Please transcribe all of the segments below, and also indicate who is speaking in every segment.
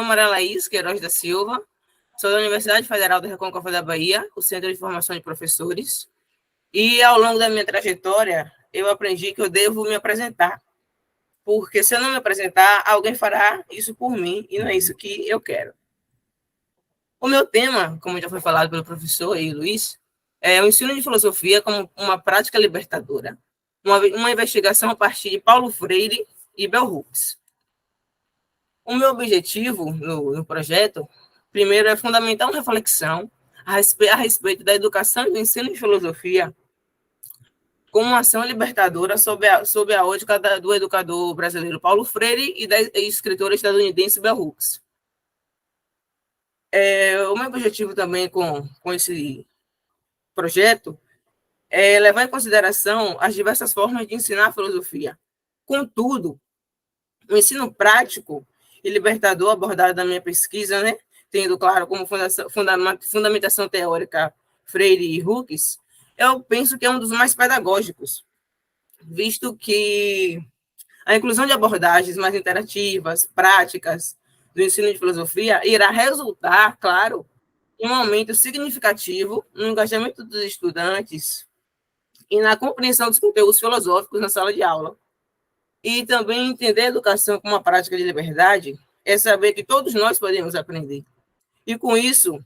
Speaker 1: chamo Maria Laís Queiroz da Silva, sou da Universidade Federal da Recôncava da Bahia, o Centro de Formação de Professores, e ao longo da minha trajetória, eu aprendi que eu devo me apresentar, porque se eu não me apresentar, alguém fará isso por mim, e não é isso que eu quero. O meu tema, como já foi falado pelo professor e Luiz, é o ensino de filosofia como uma prática libertadora, uma investigação a partir de Paulo Freire e Bell Hooks. O meu objetivo no projeto, primeiro, é fundamentar uma reflexão a respeito da educação e do ensino de filosofia como uma ação libertadora sob a ótica do educador brasileiro Paulo Freire e da escritora estadunidense Bell Hooks. O meu objetivo também com esse projeto é levar em consideração as diversas formas de ensinar a filosofia. Contudo, o ensino prático e libertador abordado na minha pesquisa, né, tendo, claro, como fundamentação teórica Freire e Hooks, eu penso que é um dos mais pedagógicos, visto que a inclusão de abordagens mais interativas, práticas, do ensino de filosofia irá resultar, claro, em um aumento significativo no engajamento dos estudantes e na compreensão dos conteúdos filosóficos na sala de aula. E também entender a educação como uma prática de liberdade é saber que todos nós podemos aprender. E com isso,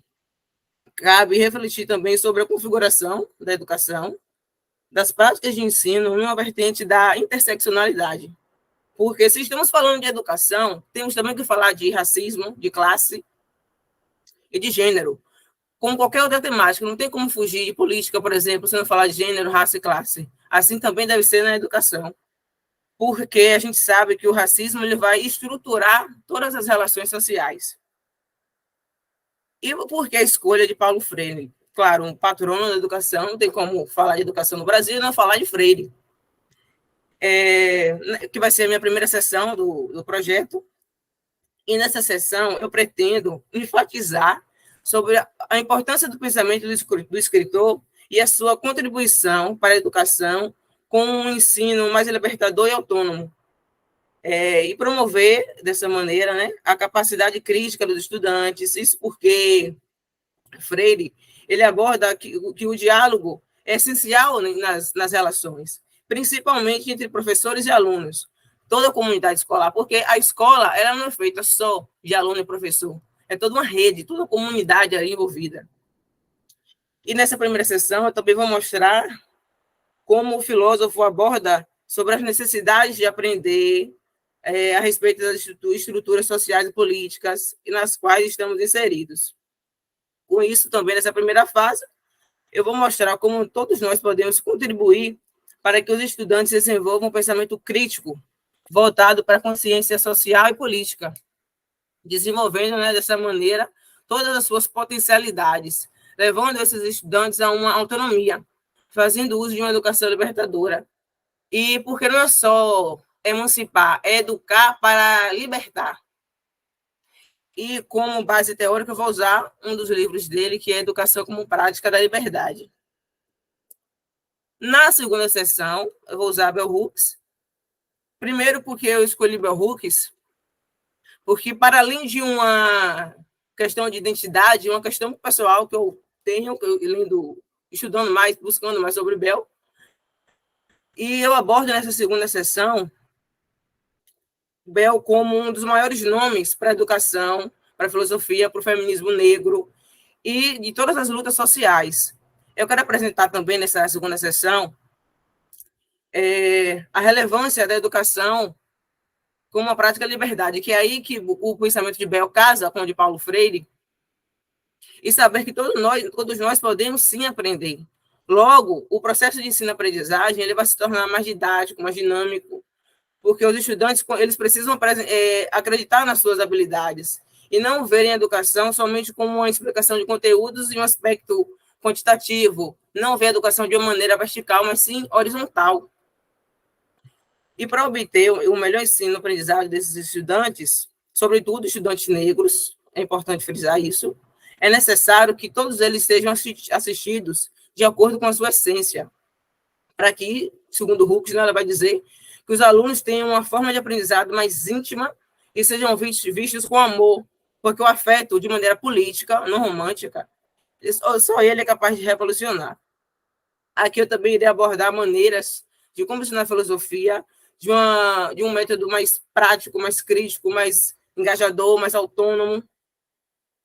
Speaker 1: cabe refletir também sobre a configuração da educação, das práticas de ensino, numa vertente da interseccionalidade. Porque se estamos falando de educação, temos também que falar de racismo, de classe e de gênero. Como qualquer outra temática, não tem como fugir de política, por exemplo, se não falar de gênero, raça e classe. Assim também deve ser na educação. Porque a gente sabe que o racismo ele vai estruturar todas as relações sociais. E por que a escolha de Paulo Freire? Claro, um patrono da educação, não tem como falar de educação no Brasil e não falar de Freire. Que vai ser a minha primeira sessão do projeto. E nessa sessão eu pretendo enfatizar sobre a importância do pensamento do escritor e a sua contribuição para a educação com um ensino mais libertador e autônomo. E promover, dessa maneira, né, a capacidade crítica dos estudantes, isso porque Freire ele aborda que o diálogo é essencial nas relações, principalmente entre professores e alunos, toda a comunidade escolar, porque a escola ela não é feita só de aluno e professor, é toda uma rede, toda a comunidade ali envolvida. E nessa primeira sessão eu também vou mostrar como o filósofo aborda sobre as necessidades de aprender a respeito das estruturas sociais e políticas nas quais estamos inseridos. Com isso, também, nessa primeira fase, eu vou mostrar como todos nós podemos contribuir para que os estudantes desenvolvam um pensamento crítico voltado para a consciência social e política, desenvolvendo, né, dessa maneira, todas as suas potencialidades, levando esses estudantes a uma autonomia, fazendo uso de uma educação libertadora. E porque não é só emancipar, é educar para libertar. E como base teórica eu vou usar um dos livros dele, que é Educação como Prática da Liberdade. Na segunda sessão, eu vou usar Bell Hooks. Primeiro porque eu escolhi Bell Hooks, porque para além de uma questão de identidade, uma questão pessoal que eu tenho, estudando mais, buscando mais sobre Bell, e eu abordo nessa segunda sessão Bell como um dos maiores nomes para a educação, para a filosofia, para o feminismo negro e de todas as lutas sociais. Eu quero apresentar também nessa segunda sessão a relevância da educação como uma prática de liberdade, que é aí que o pensamento de Bell casa com o de Paulo Freire, e saber que todos nós podemos sim aprender. Logo, o processo de ensino-aprendizagem ele vai se tornar mais didático, mais dinâmico, porque os estudantes eles precisam acreditar nas suas habilidades e não verem a educação somente como uma explicação de conteúdos e um aspecto quantitativo, não ver a educação de uma maneira vertical, mas sim horizontal. E para obter o melhor ensino-aprendizagem desses estudantes, sobretudo estudantes negros, é importante frisar isso, é necessário que todos eles sejam assistidos de acordo com a sua essência, para que, segundo Hooks, ela vai dizer que os alunos tenham uma forma de aprendizado mais íntima e sejam vistos com amor porque o afeto, de maneira política, não romântica, só ele é capaz de revolucionar. Aqui eu também irei abordar maneiras de como ensinar filosofia de um método mais prático, mais crítico, mais engajador, mais autônomo.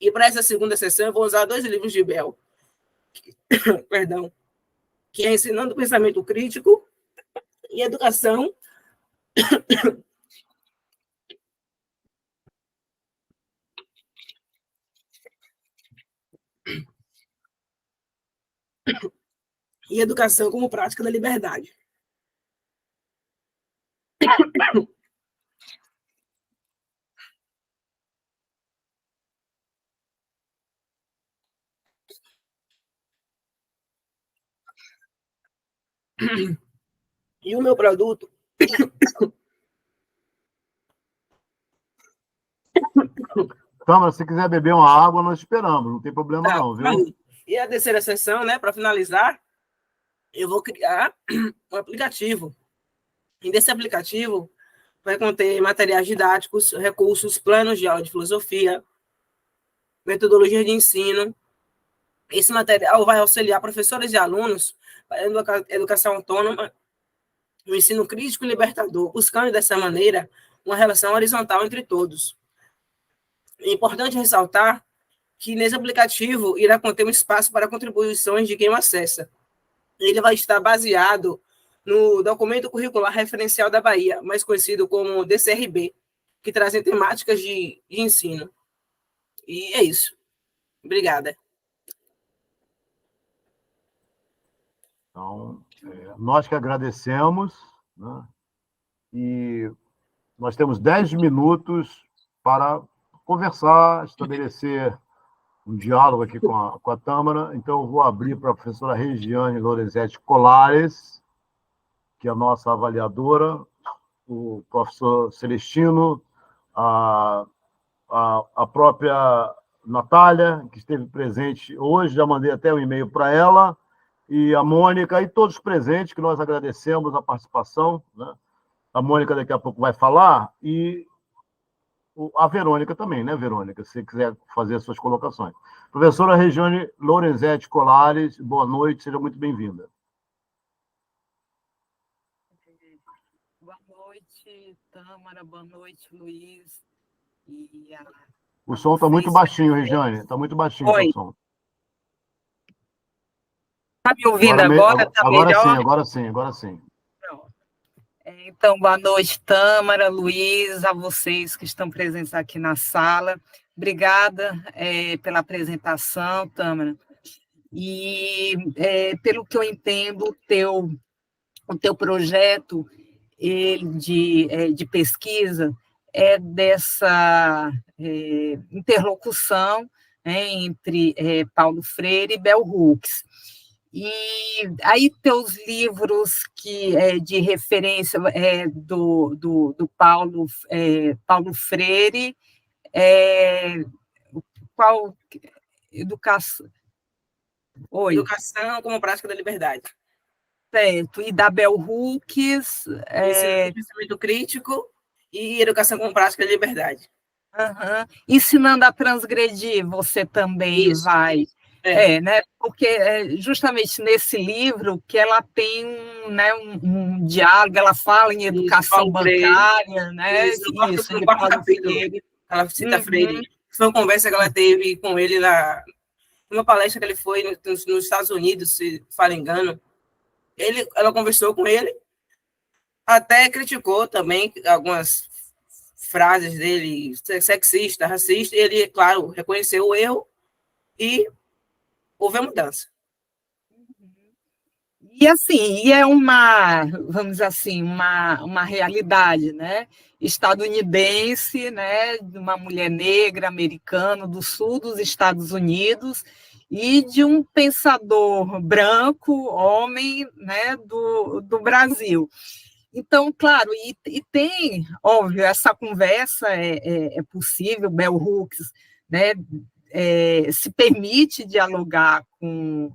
Speaker 1: E para essa segunda sessão eu vou usar 2 livros de Bell, perdão, que é Ensinando o Pensamento Crítico e Educação como Prática da Liberdade. E o meu produto...
Speaker 2: Câmara, se quiser beber uma água, nós esperamos, não tem problema
Speaker 1: Tá,
Speaker 2: não, viu?
Speaker 1: E a terceira sessão, né, para finalizar, eu vou criar um aplicativo. E desse aplicativo vai conter materiais didáticos, recursos, planos de aula de filosofia, metodologia de ensino. Esse material vai auxiliar professores e alunos para a educação autônoma, o ensino crítico e libertador, buscando dessa maneira uma relação horizontal entre todos. É importante ressaltar que nesse aplicativo irá conter um espaço para contribuições de quem o acessa. Ele vai estar baseado no Documento Curricular Referencial da Bahia, mais conhecido como DCRB, que trazem temáticas de ensino. E é isso. Obrigada.
Speaker 2: Então, nós que agradecemos, né? E nós temos 10 minutos para conversar, estabelecer um diálogo aqui com a Tâmara. Então, eu vou abrir para a professora Regiane Lorenzetti Colares, que é a nossa avaliadora, o professor Celestino, a própria Natália, que esteve presente hoje, já mandei até um e-mail para ela, e a Mônica, e todos presentes, que nós agradecemos a participação, né? A Mônica daqui a pouco vai falar, e a Verônica também, né, Verônica? Se você quiser fazer as suas colocações. Professora Regiane Lorenzetti Colares, boa noite, seja muito bem-vinda.
Speaker 3: Boa noite, Tâmara, boa noite, Luiz.
Speaker 2: O som está muito baixinho, Regiane, está muito baixinho o seu som.
Speaker 3: Está me ouvindo agora? Está melhor?
Speaker 2: Agora sim.
Speaker 3: Então, boa noite, Tâmara, Luiz, a vocês que estão presentes aqui na sala. Obrigada pela apresentação, Tâmara. E, pelo que eu entendo, o teu projeto de pesquisa é dessa interlocução entre Paulo Freire e Bell Hooks. E aí teus livros de referência do Paulo Freire, qual educação?
Speaker 1: Oi. Educação como Prática da Liberdade.
Speaker 3: Certo, e da Bell Hooks...
Speaker 1: Pensamento crítico e Educação como Prática da Liberdade.
Speaker 3: Uhum. Ensinando a transgredir, você também
Speaker 1: Isso.
Speaker 3: vai... né? Porque justamente nesse livro que ela tem um diálogo, ela fala em educação bancária, né?
Speaker 1: Isso, no quarto capítulo, ela cita Freire. Foi uma conversa que ela teve com ele numa palestra que ele foi nos Estados Unidos, se falo engano. Ela conversou com ele, até criticou também algumas frases dele, sexista, racista, e ele, claro, reconheceu o erro e houve a mudança.
Speaker 3: E assim, é vamos dizer assim, uma realidade, né? Estadunidense, né? De uma mulher negra, americana, do sul dos Estados Unidos, e de um pensador branco, homem, né? Do Brasil. Então, claro, e tem, óbvio, essa conversa é possível, Bell Hooks, né? Se permitiu dialogar com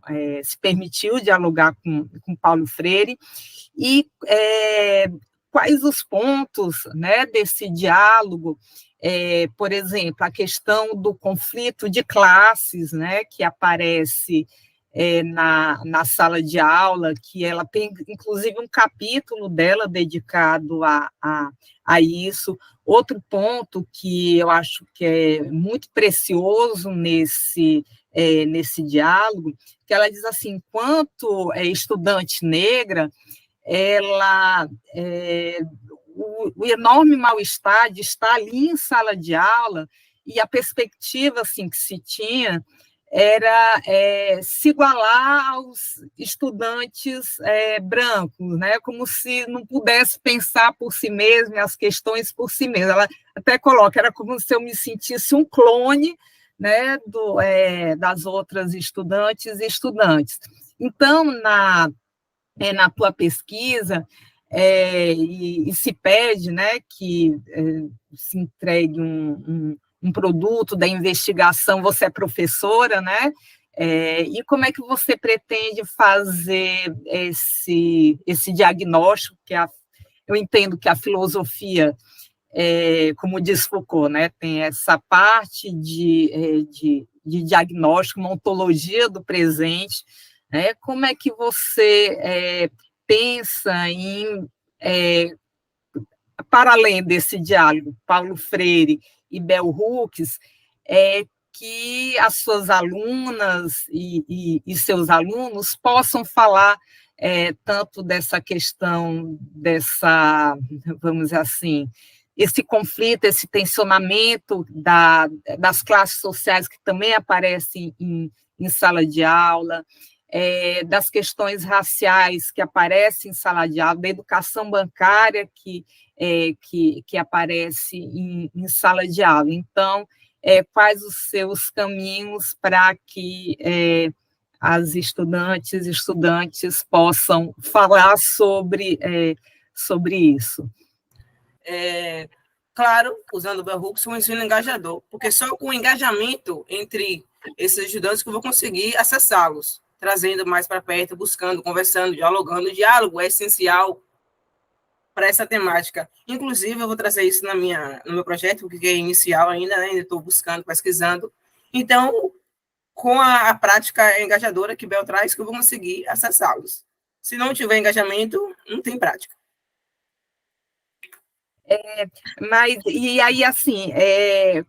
Speaker 3: Paulo Freire, e quais os pontos, né, desse diálogo, por exemplo, a questão do conflito de classes, né, que aparece na sala de aula, que ela tem, inclusive, um capítulo dela dedicado a isso. Outro ponto que eu acho que é muito precioso nesse diálogo, que ela diz assim, enquanto estudante negra, ela o enorme mal-estar de estar ali em sala de aula, e a perspectiva assim, que se tinha era se igualar aos estudantes brancos, né? Como se não pudesse pensar por si mesmo, as questões por si mesmo. Ela até coloca, era como se eu me sentisse um clone, né, das outras estudantes e estudantes. Então, na tua pesquisa, e se pede, né, que se entregue um produto da investigação, você é professora, né? E como é que você pretende fazer esse diagnóstico, eu entendo que a filosofia, como diz Foucault, né, tem essa parte de diagnóstico, uma ontologia do presente, né? Como é que você pensa em, para além desse diálogo, Paulo Freire e Bell Hooks, que as suas alunas e seus alunos possam falar tanto dessa questão, vamos dizer assim, esse conflito, esse tensionamento das classes sociais que também aparecem em sala de aula, das questões raciais que aparecem em sala de aula, da educação bancária que aparece em sala de aula. Então, quais os seus caminhos para que as estudantes e estudantes possam falar sobre isso?
Speaker 1: Claro, usando o Bell Hooks, um ensino engajador, porque só com o engajamento entre esses estudantes que eu vou conseguir acessá-los, trazendo mais para perto, buscando, conversando, dialogando. O diálogo é essencial para essa temática. Inclusive, eu vou trazer isso no meu projeto, que é inicial ainda, né? Ainda estou buscando, pesquisando. Então, com a prática engajadora que Bel traz, que eu vou conseguir acessá-los. Se não tiver engajamento, não tem prática.
Speaker 3: Mas, e aí, assim,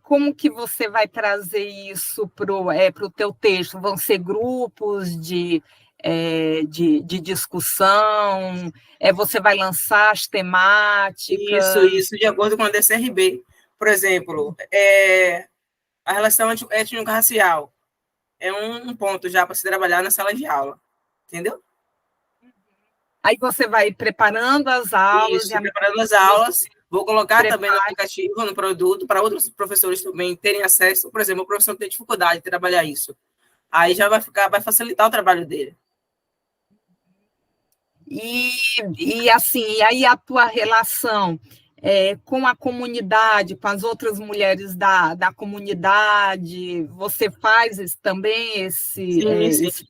Speaker 3: como que você vai trazer isso para o teu texto? Vão ser grupos de discussão? Você vai lançar as temáticas?
Speaker 1: Isso, de acordo com a DCRB. Por exemplo, a relação étnico-racial é um ponto já para se trabalhar na sala de aula, entendeu?
Speaker 3: Aí você vai preparando as aulas.
Speaker 1: Isso, preparando as aulas. Vou colocar também no aplicativo, no produto, para outros professores também terem acesso. Por exemplo, o professor tem dificuldade de trabalhar isso. Aí já vai facilitar o trabalho dele.
Speaker 3: E assim, aí a tua relação com a comunidade, com as outras mulheres da comunidade, você faz também esse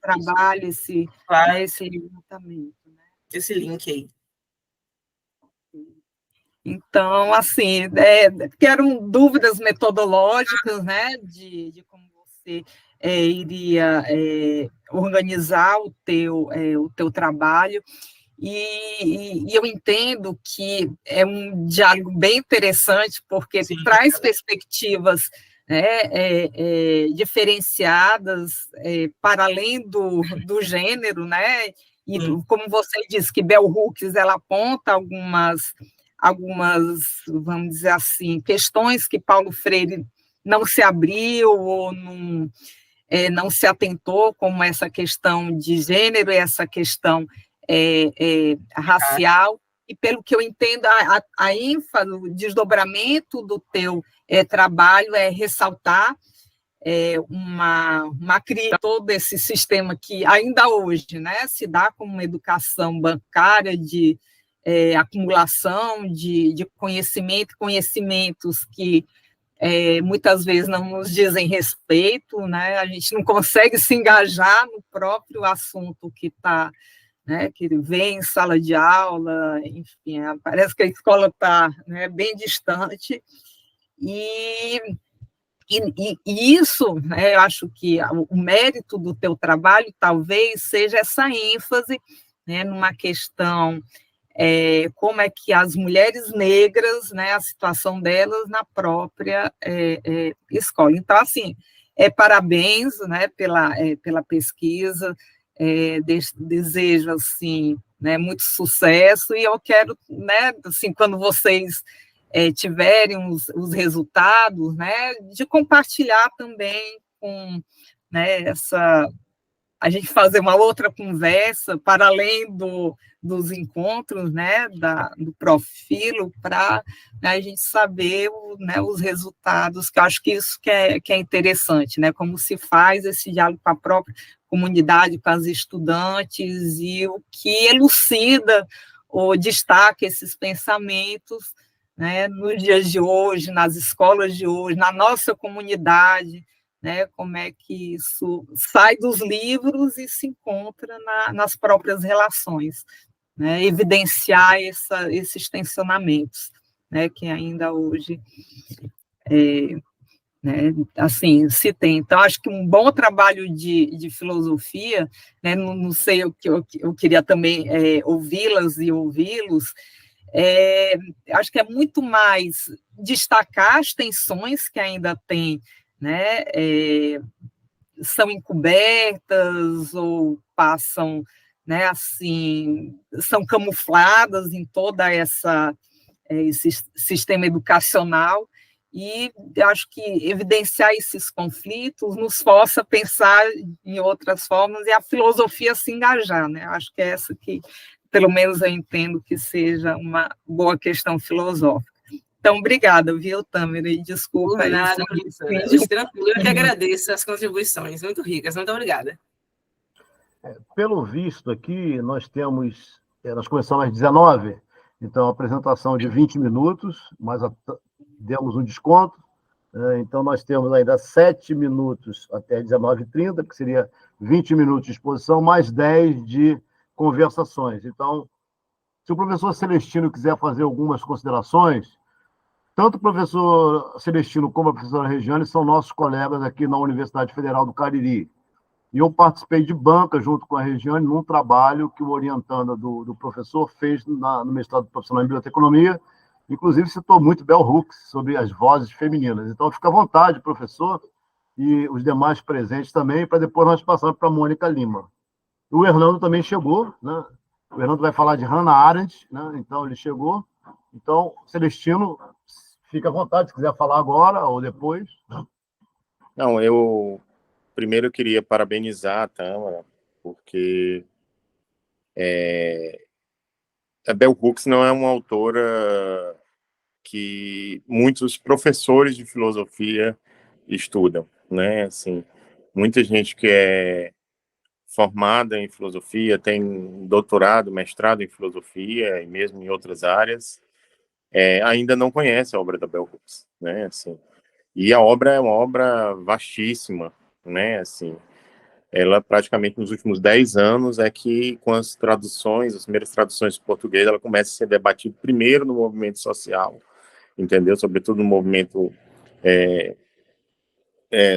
Speaker 3: trabalho,
Speaker 1: claro.
Speaker 3: esse levantamento, né?
Speaker 1: Esse link aí.
Speaker 3: Então, assim, quero dúvidas metodológicas, né, de como você iria organizar o teu trabalho, e eu entendo que é um diálogo bem interessante, porque traz perspectivas, né, diferenciadas, para além do gênero, né, e como você disse, que Bell Hooks, ela aponta algumas, vamos dizer assim, questões que Paulo Freire não se abriu ou não se atentou, como essa questão de gênero e essa questão racial, e pelo que eu entendo, a ênfase, o desdobramento do teu trabalho é ressaltar uma criação, todo esse sistema que ainda hoje, né, se dá como uma educação bancária de acumulação de conhecimentos que muitas vezes não nos dizem respeito, né? A gente não consegue se engajar no próprio assunto que está né, que vem em sala de aula, enfim, parece que a escola está, né, bem distante, e isso, né, eu acho que o mérito do teu trabalho talvez seja essa ênfase, né, numa questão, como é que as mulheres negras, né, a situação delas na própria escola. Então, assim, parabéns, né, pela pesquisa, desejo, assim, né, muito sucesso, e eu quero, né, assim, quando vocês tiverem os resultados, né, de compartilhar também com, né, a gente fazer uma outra conversa para além dos encontros, né, do Profilo, para, né, a gente saber, né, os resultados, que eu acho que isso que é interessante, né, como se faz esse diálogo com a própria comunidade, com as estudantes, e o que elucida ou destaca esses pensamentos, né, nos dias de hoje, nas escolas de hoje, na nossa comunidade, né, como é que isso sai dos livros e se encontra nas próprias relações, né, evidenciar esses tensionamentos, né, que ainda hoje, né, assim, se tem. Então, acho que um bom trabalho de filosofia, né, não sei, eu queria também ouvi-las e ouvi-los, acho que é muito mais destacar as tensões que ainda tem, né, são encobertas ou passam, né, assim, são camufladas em toda esse sistema educacional, e acho que evidenciar esses conflitos nos força a pensar em outras formas e a filosofia se engajar, né? Acho que é essa que, pelo menos eu entendo que seja uma boa questão filosófica. Então, obrigada, viu, Tâmara? E desculpa
Speaker 1: Por nada,
Speaker 3: isso.
Speaker 1: professora. Tranquilo, eu que agradeço as contribuições, muito ricas, muito obrigada.
Speaker 2: Pelo visto aqui, nós começamos às 19, então a apresentação de 20 minutos, mas demos um desconto, então nós temos ainda 7 minutos até 19h30, que seria 20 minutos de exposição, mais 10 de conversações. Então, se o professor Celestino quiser fazer algumas considerações, tanto o professor Celestino como a professora Regiane são nossos colegas aqui na Universidade Federal do Cariri. E eu participei de banca junto com a Regiane num trabalho que o orientando do professor fez no mestrado profissional em biblioteconomia, inclusive citou muito Bell Hooks sobre as vozes femininas. Então, fica à vontade, professor, e os demais presentes também, para depois nós passarmos para a Mônica Lima. O Hernando também chegou, né? O Hernando vai falar de Hannah Arendt, né? Então ele chegou. Então, Celestino, fica à vontade, se quiser falar agora ou depois.
Speaker 4: Não, eu primeiro queria parabenizar a Tâmara, porque a Bell Hooks não é uma autora que muitos professores de filosofia estudam, né? Assim, muita gente que é formada em filosofia, tem doutorado, mestrado em filosofia e mesmo em outras áreas, ainda não conhece a obra da Bell Hooks, né? Assim, e a obra é uma obra vastíssima, né? Assim, ela praticamente nos últimos 10 anos é que, com as traduções, as primeiras traduções em português, ela começa a ser debatida primeiro no movimento social, entendeu? Sobretudo no movimento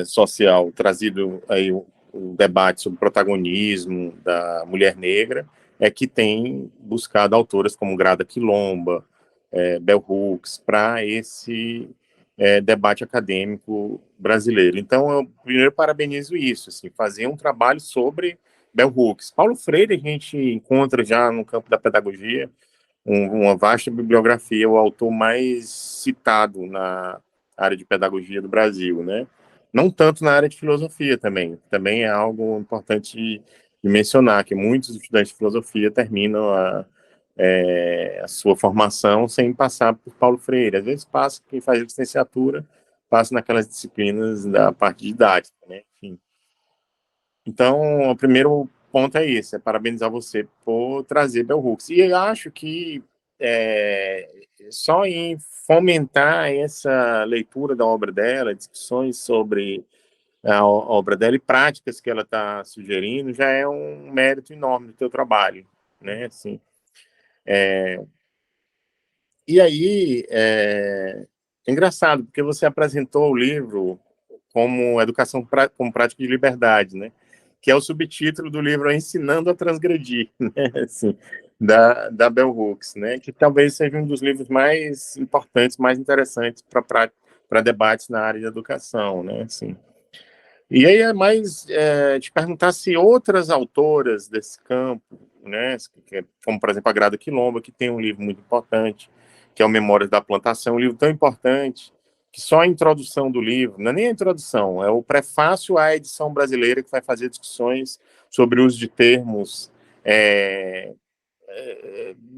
Speaker 4: social, trazido aí o debate sobre o protagonismo da mulher negra, é que tem buscado autoras como Grada Quilomba, Bell Hooks, para esse debate acadêmico brasileiro. Então, eu primeiro parabenizo isso, assim, fazer um trabalho sobre Bell Hooks. Paulo Freire a gente encontra já no campo da pedagogia uma vasta bibliografia, o autor mais citado na área de pedagogia do Brasil, né? Não tanto na área de filosofia também é algo importante de mencionar, que muitos estudantes de filosofia terminam a sua formação sem passar por Paulo Freire. Às vezes passa, quem faz licenciatura, passa naquelas disciplinas da parte didática, né? Enfim. Então, o primeiro ponto é esse, é parabenizar você por trazer Bell Hooks. E eu acho que só em fomentar essa leitura da obra dela, discussões sobre a obra dela e práticas que ela está sugerindo, já é um mérito enorme do teu trabalho, né? Assim, e aí, é engraçado, porque você apresentou o livro como Educação como Prática de Liberdade, né? Que é o subtítulo do livro Ensinando a Transgredir, né? Assim, da Bell Hooks, né? Que talvez seja um dos livros mais importantes, mais interessantes para debates na área de educação, né? Assim. E aí é mais te perguntar se outras autoras desse campo, né? Como, por exemplo, a Grada Quilomba, que tem um livro muito importante, que é o Memórias da Plantação, um livro tão importante que só a introdução do livro, não é nem a introdução, é o prefácio à edição brasileira que vai fazer discussões sobre o uso de termos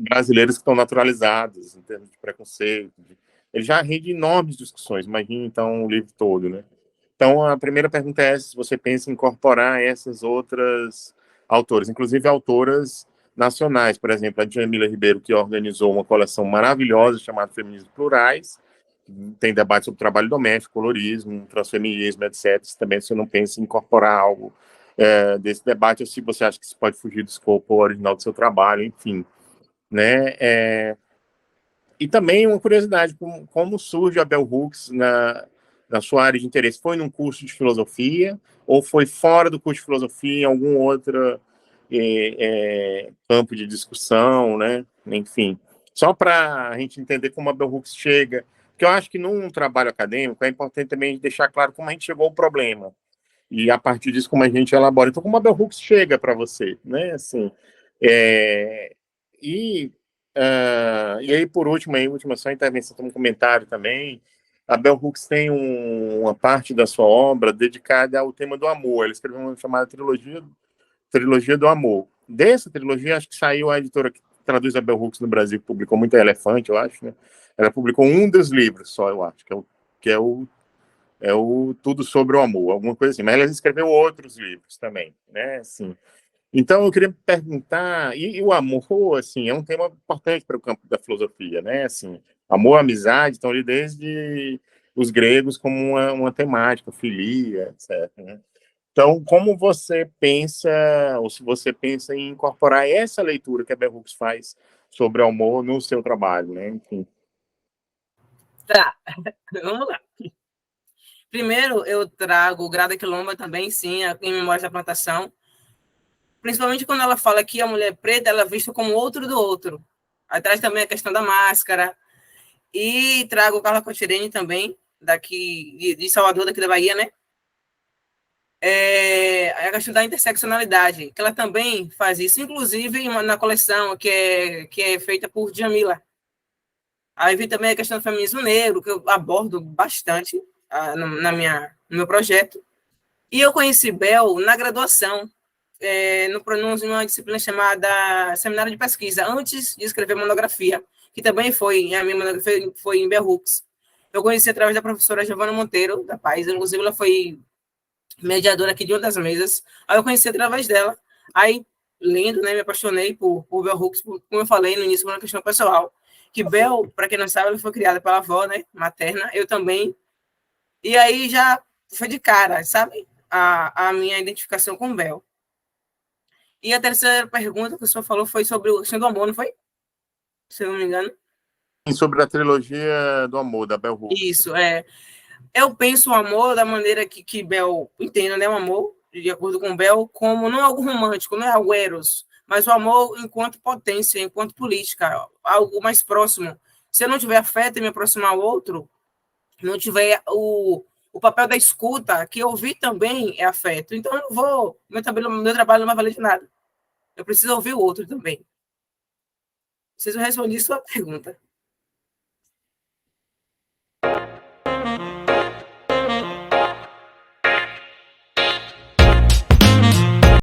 Speaker 4: brasileiros que estão naturalizados, em termos de preconceito. Ele já rende enormes discussões, imagine então o livro todo, né? Então, a primeira pergunta é se você pensa em incorporar essas outras autoras, inclusive autoras nacionais, por exemplo, a Djamila Ribeiro, que organizou uma coleção maravilhosa chamada Feminismos Plurais, tem debate sobre trabalho doméstico, colorismo, transfeminismo, etc. Também você não pensa em incorporar algo desse debate, ou se você acha que isso pode fugir do escopo original do seu trabalho, enfim, né? E também uma curiosidade, como surge a Bell Hooks na sua área de interesse? Foi num curso de filosofia ou foi fora do curso de filosofia, em algum outro campo de discussão, né? Enfim, só para a gente entender como a Bell Hooks chega, porque eu acho que num trabalho acadêmico é importante também deixar claro como a gente chegou ao problema e a partir disso como a gente elabora. Então, como a Bell Hooks chega para você, né? Assim, e aí, por último, última só intervenção, tem um comentário também. A Bell Hooks tem uma parte da sua obra dedicada ao tema do amor. Ela escreveu uma chamada Trilogia do Amor. Dessa trilogia, acho que saiu a editora que traduz a Bell Hooks no Brasil, que publicou muito Elefante, eu acho, né? Ela publicou um dos livros só, eu acho, que é o Tudo sobre o Amor, alguma coisa assim. Mas ela escreveu outros livros também, né? Assim, então, eu queria perguntar, e o amor, assim, é um tema importante para o campo da filosofia, né? Assim, amor, amizade, estão ali desde os gregos como uma temática, filia, etc. Né? Então, como você pensa, ou se você pensa em incorporar essa leitura que a Bell Hooks faz sobre o amor no seu trabalho, né? Enfim.
Speaker 1: Tá, vamos lá. Primeiro, eu trago Grada Quilomba também, sim, em Memórias da Plantação, principalmente quando ela fala que a mulher preta ela é vista como outro do outro. Atrás também a questão da máscara. E trago Carla Cotirene também, daqui de Salvador, daqui da Bahia, né? A questão da interseccionalidade, que ela também faz isso, inclusive na coleção que é feita por Djamila. Aí vem também a questão do feminismo negro, que eu abordo bastante no meu projeto. E eu conheci Bel na graduação, numa disciplina chamada Seminário de Pesquisa, antes de escrever monografia, que também a minha monografia foi em Bell Hooks. Eu conheci através da professora Giovana Monteiro, da Paz, inclusive ela foi mediadora aqui de uma das mesas. Aí eu conheci através dela. Aí, lendo, né, me apaixonei por Bell Hooks, como eu falei no início, uma questão pessoal. Que Bel, para quem não sabe, ela foi criada pela avó, né, materna, eu também. E aí já foi de cara, sabe? A minha identificação com Bel. E a terceira pergunta que o senhor falou foi sobre o questão do amor, não foi? Se eu não me engano.
Speaker 4: Sobre a trilogia do amor, da Bell Hooks.
Speaker 1: Isso, eu penso o amor da maneira que Bel entende, né? O amor, de acordo com Bel, como não algo romântico, não é algo eros, mas o amor enquanto potência, enquanto política, algo mais próximo. Se eu não tiver afeto em me aproximar ao outro, não tiver o papel da escuta, que ouvir também é afeto. Então, eu não vou, meu trabalho não vai valer de nada. Eu preciso ouvir o outro também. Vocês responderam sua pergunta.